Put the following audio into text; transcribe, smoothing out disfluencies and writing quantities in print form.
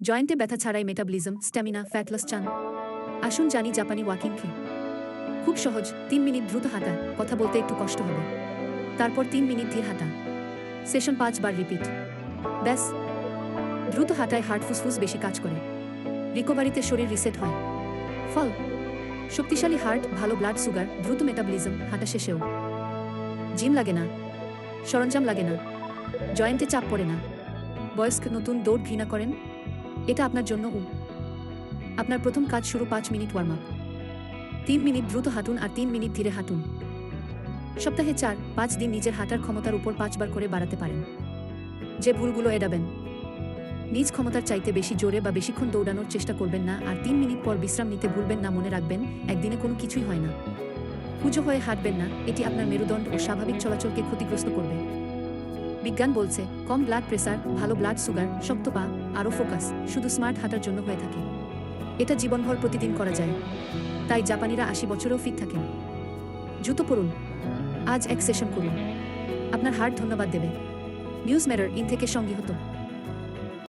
জয়েন্টে ব্যথা ছাড়াই মেটাবলিজম, স্ট্যামিনা, ফ্যাট লস চান? আসুন জানি জাপানি ওয়াকিং কি। খুব সহজ। 3 মিনিট দ্রুত হাঁটা, কথা বলতে একটু কষ্ট হবে। তারপর 3 মিনিট ধীর হাঁটা, সেশন 5 বার রিপিট। ব্যাস। দ্রুত হাঁটায় হার্ট ফুসফুস বেশি কাজ করে, রিকভারিতে শরীর রিসেট হয়। ফল: শক্তিশালী হার্ট, ভালো ব্লাড সুগার, দ্রুত মেটাবলিজম, হাঁটা শেষেও জিম লাগে না, সরঞ্জাম লাগে না, জয়েন্টে চাপ পড়ে না। বয়স্ক, নতুন, দৌড় ঘৃণা করেন? এটা আপনার জন্য। আপনার প্রথম কাজ শুরু 5 মিনিট ওয়ার্ম আপ। 3 মিনিট দ্রুত হাঁটুন আর 3 মিনিট ধীরে হাঁটুন। সপ্তাহে 4-5 দিন নিজের হাঁটার ক্ষমতার উপর 5 বার করে বাড়াতে পারেন। যে ভুলগুলো এড়াবেন: নিজ ক্ষমতার চাইতে বেশি জোরে বা বেশিক্ষণ দৌড়ানোর চেষ্টা করবেন না, আর 3 মিনিট পর বিশ্রাম নিতে ভুলবেন না। মনে রাখবেন, একদিনে কোনো কিছুই হয় না। পুজো হয়ে হাঁটবেন না, এটি আপনার মেরুদণ্ড ও স্বাভাবিক চলাচলকে ক্ষতিগ্রস্ত করবে। বিজ্ঞান বলছে, কম ব্লাড প্রেসার, ভালো ব্লাড সুগার, শক্ত পা, আরও ফোকাস শুধু স্মার্ট হাঁটার জন্য হয়ে থাকে। এটা জীবনভর প্রতিদিন করা যায়। তাই জাপানিরা 80 বছরেও ফিট থাকেন। জুতো পরুন, আজ এক সেশন করুন, আপনার হার্ট ধন্যবাদ দেবে। নিউজ ম্যাটার ইন থেকে সংগৃহীত।